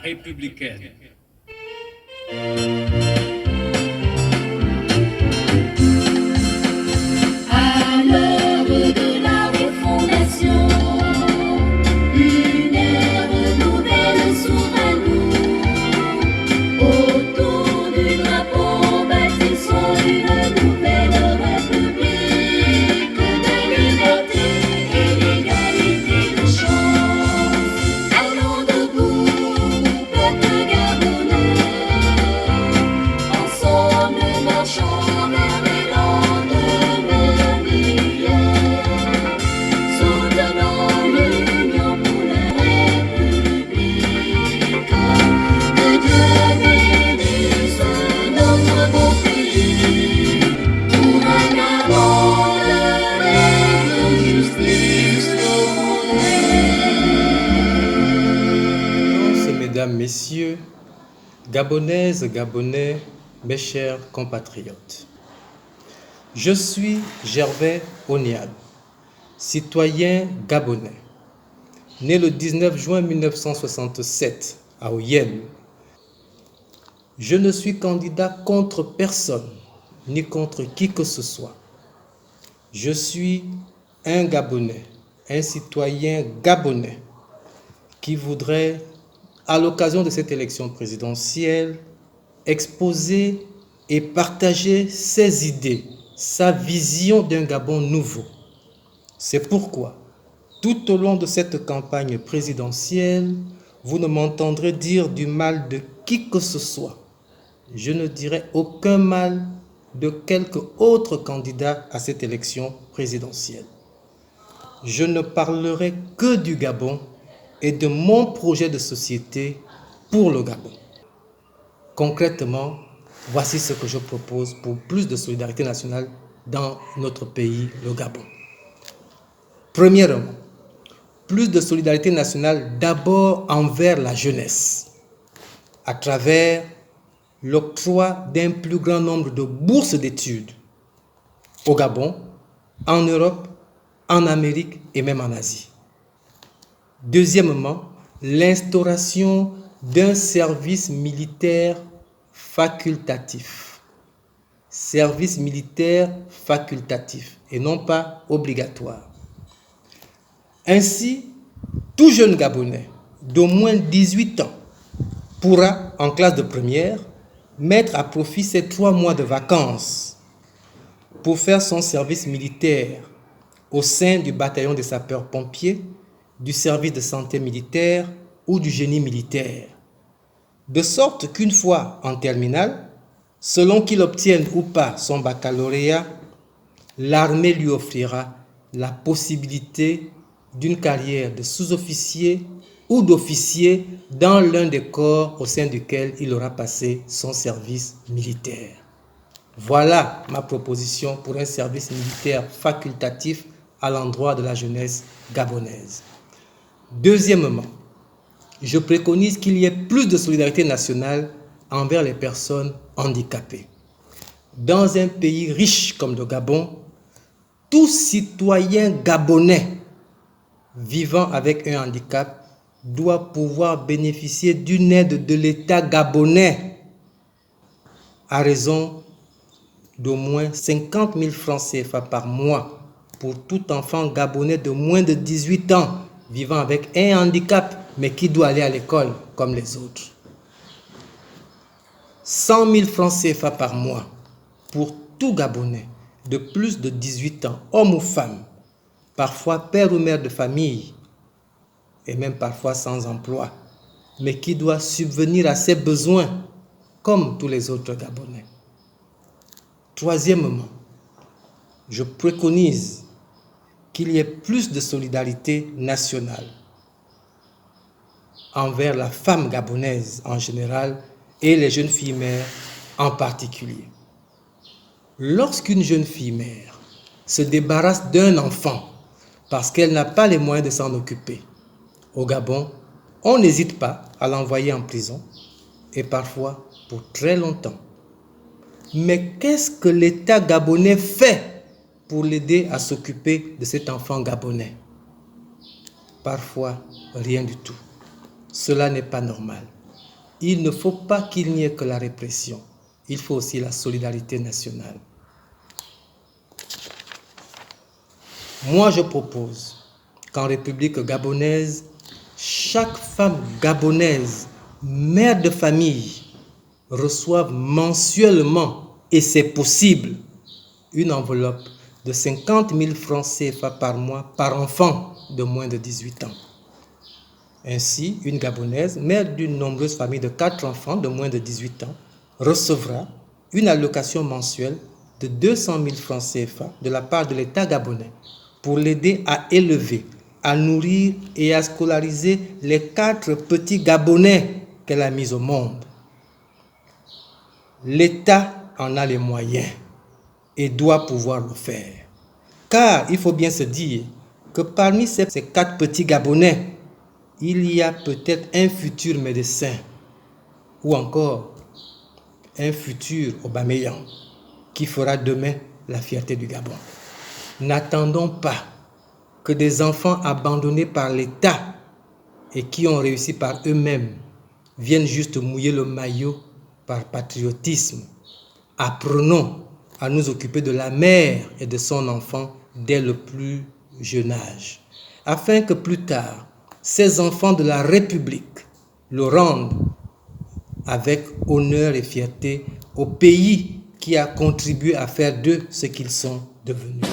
républicaine. À l'heure de la refondation, une ère nouvelle s'ouvre à nous. Autour du drapeau bâtissons une nouvelle république de liberté et d'égalité de chance. Allons debout, peuple gabonais, ensemble marchons vers les lendemains meilleurs. Soutenons l'union pour la République. Que Dieu bénisse notre beau pays. Pour un Gabon de paix, de justice, Mesdames, Messieurs, Gabonaises, Gabonais, mes chers compatriotes. Je suis Gervais Onial, citoyen gabonais, né le 19 juin 1967 à Oyem. Je ne suis candidat contre personne, ni contre qui que ce soit. Je suis un Gabonais, un citoyen gabonais qui voudrait, à l'occasion de cette élection présidentielle, exposer et partager ses idées, sa vision d'un Gabon nouveau. C'est pourquoi, tout au long de cette campagne présidentielle, vous ne m'entendrez dire du mal de qui que ce soit. Je ne dirai aucun mal de quelque autre candidat à cette élection présidentielle. Je ne parlerai que du Gabon et de mon projet de société pour le Gabon. Concrètement, voici ce que je propose pour plus de solidarité nationale dans notre pays, le Gabon. Premièrement, plus de solidarité nationale d'abord envers la jeunesse, à travers l'octroi d'un plus grand nombre de bourses d'études au Gabon, en Europe, en Amérique et même en Asie. Deuxièmement, l'instauration d'un service militaire facultatif. Service militaire facultatif et non pas obligatoire. Ainsi, tout jeune Gabonais d'au moins 18 ans pourra, en classe de première, mettre à profit ses 3 mois de vacances pour faire son service militaire au sein du bataillon des sapeurs-pompiers, du service de santé militaire ou du génie militaire. De sorte qu'une fois en terminale, selon qu'il obtienne ou pas son baccalauréat, l'armée lui offrira la possibilité d'une carrière de sous-officier ou d'officier dans l'un des corps au sein duquel il aura passé son service militaire. Voilà ma proposition pour un service militaire facultatif à l'endroit de la jeunesse gabonaise. Deuxièmement, je préconise qu'il y ait plus de solidarité nationale envers les personnes handicapées. Dans un pays riche comme le Gabon, tout citoyen gabonais vivant avec un handicap doit pouvoir bénéficier d'une aide de l'État gabonais à raison d'au moins 50 000 francs CFA par mois pour tout enfant gabonais de moins de 18 ans vivant avec un handicap mais qui doit aller à l'école comme les autres. 100 000 francs CFA par mois pour tout Gabonais de plus de 18 ans, homme ou femme, parfois père ou mère de famille, et même parfois sans emploi, mais qui doit subvenir à ses besoins comme tous les autres Gabonais. Troisièmement, je préconise qu'il y ait plus de solidarité nationale envers la femme gabonaise en général et les jeunes filles mères en particulier. Lorsqu'une jeune fille mère se débarrasse d'un enfant parce qu'elle n'a pas les moyens de s'en occuper, au Gabon, on n'hésite pas à l'envoyer en prison et parfois pour très longtemps. Mais qu'est-ce que l'État gabonais fait pour l'aider à s'occuper de cet enfant gabonais? Parfois, rien du tout. Cela n'est pas normal. il ne faut pas qu'il n'y ait que la répression. Il faut aussi la solidarité nationale. Moi, je propose qu'en République gabonaise, chaque femme gabonaise, mère de famille, reçoive mensuellement, et c'est possible, une enveloppe de 50 000 francs CFA par mois par enfant de moins de 18 ans. Ainsi, une Gabonaise, mère d'une nombreuse famille de 4 enfants de moins de 18 ans, recevra une allocation mensuelle de 200 000 francs CFA de la part de l'État gabonais pour l'aider à élever, à nourrir et à scolariser les 4 petits Gabonais qu'elle a mis au monde. L'État en a les moyens et doit pouvoir le faire. Car il faut bien se dire que parmi ces 4 petits Gabonais, il y a peut-être un futur médecin ou encore un futur Aubameyang qui fera demain la fierté du Gabon. N'attendons pas que des enfants abandonnés par l'État et qui ont réussi par eux-mêmes viennent juste mouiller le maillot par patriotisme. Apprenons à nous occuper de la mère et de son enfant dès le plus jeune âge, afin que plus tard, ces enfants de la République le rendent avec honneur et fierté au pays qui a contribué à faire d'eux ce qu'ils sont devenus.